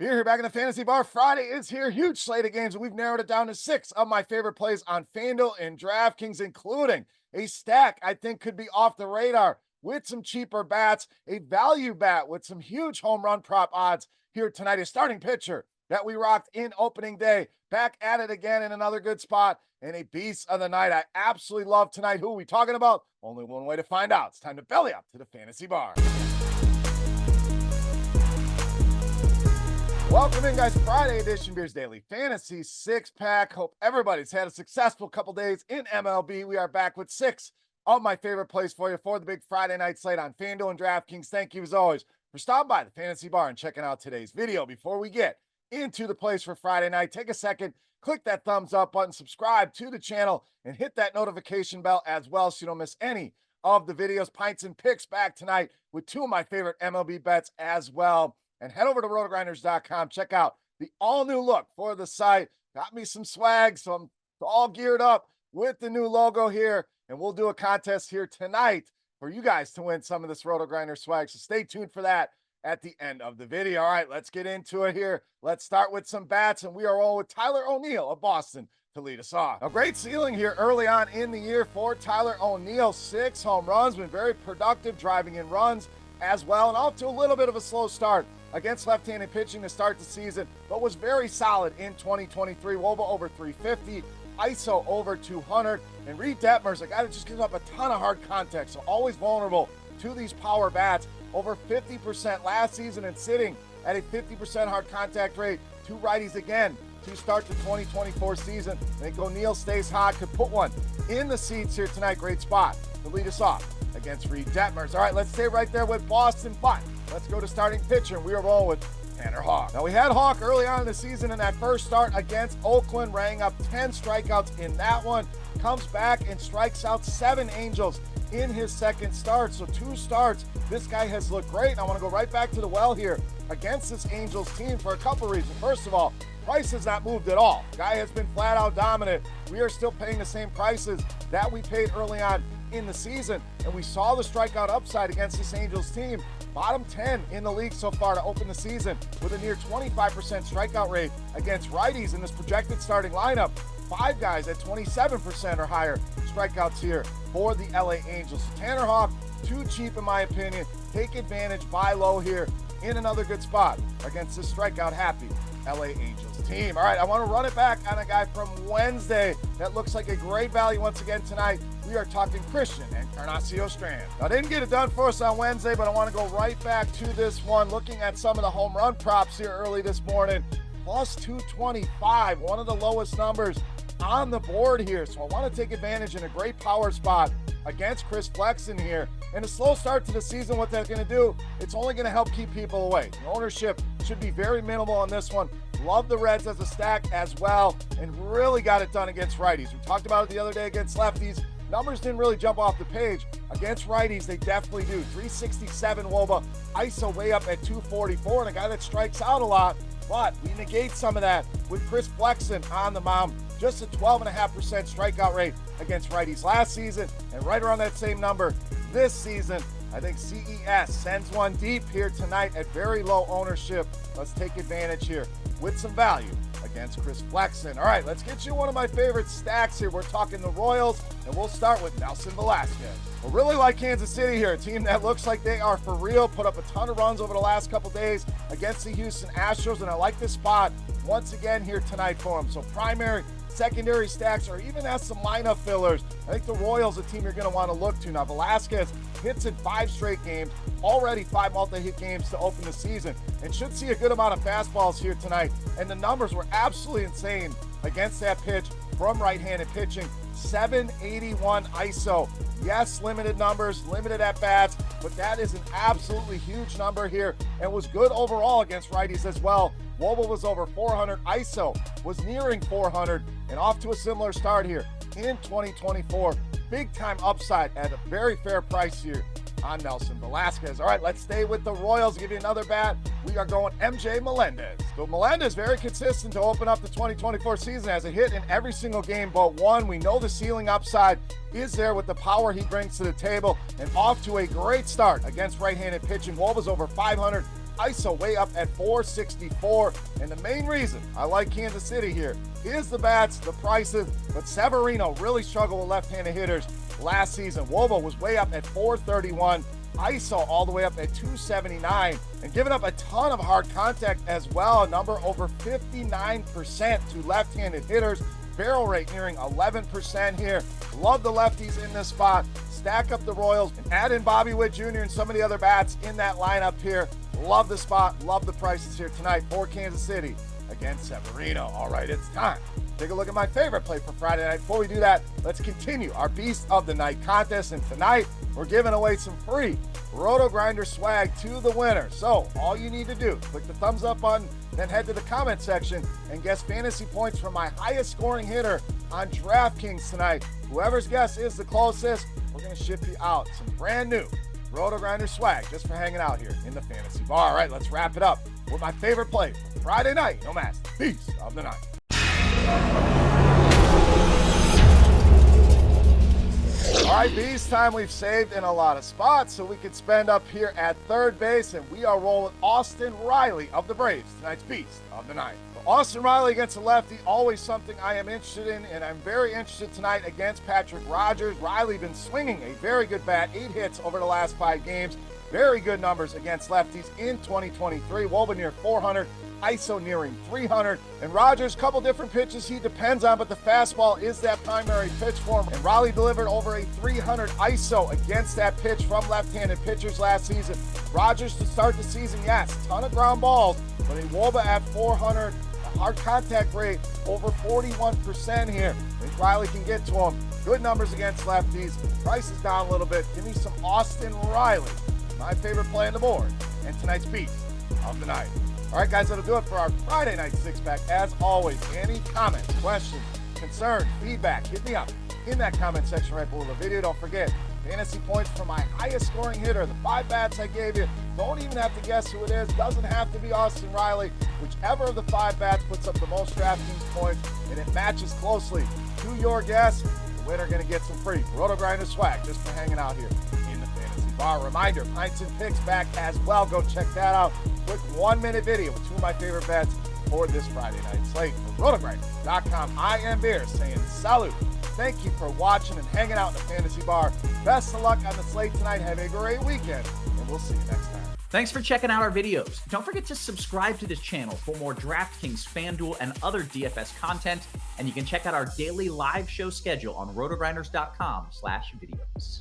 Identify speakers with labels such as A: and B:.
A: Here back in the Fantasy Bar. Friday is here. Huge slate of games. We've narrowed it down to 6 of my favorite plays on FanDuel and DraftKings, including a stack I think could be off the radar with some cheaper bats, a value bat with some huge home run prop odds here tonight. A starting pitcher that we rocked in opening day. Back at it again in another good spot, and a beast of the night I absolutely love tonight. Who are we talking about? Only one way to find out. It's time to belly up to the Fantasy Bar. Welcome in, guys. Friday edition Beers Daily Fantasy six-pack. Hope everybody's had a successful couple days in MLB. We are back with 6 of my favorite plays for you for the big Friday night slate on FanDuel and DraftKings. Thank you, as always, for stopping by the Fantasy Bar and checking out today's video. Before we get into the plays for Friday night, take a second, click that thumbs up button, subscribe to the channel, and hit that notification bell as well so you don't miss any of the videos. Pints and Picks back tonight with 2 of my favorite MLB bets as well. And head over to RotoGrinders.com. Check out the all-new look for the site. Got me some swag, so I'm all geared up with the new logo here. And we'll do a contest here tonight for you guys to win some of this RotoGrinder swag. So stay tuned for that at the end of the video. All right, let's get into it here. Let's start with some bats, and we are all with Tyler O'Neill of Boston to lead us off. A great ceiling here early on in the year for Tyler O'Neill. 6 home runs, been very productive, driving in runs as well, and off to a little bit of a slow start against left-handed pitching to start the season, but was very solid in 2023. Woba over 350, ISO over 200, and Reed Detmers, a guy that just gives up a ton of hard contact, so always vulnerable to these power bats. Over 50% last season and sitting at a 50% hard contact rate. 2 righties again to start the 2024 season. I think O'Neill stays hot, could put one in the seats here tonight. Great spot to lead us off against Reed Detmers. All right, let's stay right there with Boston, but let's go to starting pitcher, and we are rolling with Tanner Houck. Now, we had Houck early on in the season in that first start against Oakland, rang up 10 strikeouts in that one. Comes back and strikes out 7 Angels in his second start. So 2 starts, this guy has looked great. And I want to go right back to the well here against this Angels team for a couple reasons. First of all, price has not moved at all. Guy has been flat out dominant. We are still paying the same prices that we paid early on in the season, and we saw the strikeout upside against this Angels team. Bottom 10 in the league so far to open the season with a near 25% strikeout rate against righties in this projected starting lineup. 5 guys at 27% or higher strikeouts here for the LA Angels. So Tanner Houck, too cheap in my opinion. Take advantage, buy low here in another good spot against this strikeout happy LA Angels team. All right, I want to run it back on a guy from Wednesday that looks like a great value once again tonight. We are talking Christian Encarnacion Strand. Now, I didn't get it done for us on Wednesday, but I want to go right back to this one. Looking at some of the home run props here early this morning, plus 225, one of the lowest numbers on the board here. So I want to take advantage in a great power spot against Chris Flexen here. And a slow start to the season, what that's going to do, it's only going to help keep people away. The ownership should be very minimal on this one. Love the Reds as a stack as well, and really got it done against righties. We talked about it the other day against lefties. Numbers didn't really jump off the page. Against righties, they definitely do. 367 WOBA, ISO way up at 244, and a guy that strikes out a lot. But we negate some of that with Chris Flexen on the mound. Just a 12.5% strikeout rate against righties last season, and right around that same number this season. I think CES sends one deep here tonight at very low ownership. Let's take advantage here with some value against Chris Flexen. All right, let's get you one of my favorite stacks here. We're talking the Royals, and we'll start with Nelson Velasquez. I really like Kansas City here, a team that looks like they are for real. Put up a ton of runs over the last couple days against the Houston Astros, and I like this spot once again here tonight for them. So primary, secondary stacks, or even as some lineup fillers. I think the Royals a team you're going to want to look to. Now, Velasquez hits in 5 straight games, already 5 multi-hit games to open the season, and should see a good amount of fastballs here tonight. And the numbers were absolutely insane against that pitch from right-handed pitching. 781 ISO. Yes, limited numbers, limited at-bats, but that is an absolutely huge number here and was good overall against righties as well. WOBA was over 400, ISO was nearing 400, and off to a similar start here in 2024. Big time upside at a very fair price here on Nelson Velasquez. All right, let's stay with the Royals. Give you another bat. We are going MJ Melendez. So Melendez very consistent to open up the 2024 season. Has a hit in every single game but one. We know the ceiling upside is there with the power he brings to the table, and off to a great start against right-handed pitching. WOBA's over 500, ISO way up at 464. And the main reason I like Kansas City here is the bats, the prices, but Severino really struggled with left-handed hitters last season. Woba was way up at 431. ISO all the way up at 279 and giving up a ton of hard contact as well, a number over 59% to left-handed hitters. Barrel rate nearing 11% here. Love the lefties in this spot. Stack up the Royals and add in Bobby Witt Jr. and some of the other bats in that lineup here. Love the spot, love the prices here tonight for Kansas City against Severino. All right, it's time. Take a look at my favorite play for Friday night. Before we do that, let's continue our Beast of the Night contest. And tonight, we're giving away some free RotoGrinder swag to the winner. So all you need to do, click the thumbs up button, then head to the comment section and guess fantasy points from my highest scoring hitter on DraftKings tonight. Whoever's guess is the closest, we're going to ship you out some brand new RotoGrinder swag just for hanging out here in the fantasy bar. All right, let's wrap it up with my favorite play for Friday night. No mask, Beast of the Night. All right, Beast time. We've saved in a lot of spots so we could spend up here at third base, and we are rolling Austin Riley of the Braves, tonight's Beast of the Night. Austin Riley against a lefty, always something I am interested in, and I'm very interested tonight against Patrick Rogers. Riley been swinging a very good bat, 8 hits over the last 5 games. Very good numbers against lefties in 2023. Woba near 400, ISO nearing 300. And Rogers, couple different pitches he depends on, but the fastball is that primary pitch for him. And Riley delivered over a 300 ISO against that pitch from left-handed pitchers last season. Rogers to start the season, yes, ton of ground balls, but a Woba at 400, a hard contact rate over 41% here. I think Riley can get to him. Good numbers against lefties. Price is down a little bit. Give me some Austin Riley. My favorite play on the board, and tonight's Beast of the Night. All right, guys, that'll do it for our Friday night six-pack. As always, any comments, questions, concerns, feedback, hit me up in that comment section right below the video. Don't forget, fantasy points for my highest scoring hitter, the 5 bats I gave you. Don't even have to guess who it is. Doesn't have to be Austin Riley. Whichever of the 5 bats puts up the most DraftKings points and it matches closely to your guess, the winner going to get some free RotoGrinder swag just for hanging out here in the fantasy bar. Reminder, Pints and Picks back as well. Go check that out. Quick 1-minute video with 2 of my favorite bets for this Friday night slate. For RotoGrinders.com, I am Beer saying salute. Thank you for watching and hanging out in the fantasy bar. Best of luck on the slate tonight. Have a great weekend, and we'll see you next time.
B: Thanks for checking out our videos. Don't forget to subscribe to this channel for more DraftKings, FanDuel, and other DFS content. And you can check out our daily live show schedule on RotoGrinders.com/videos.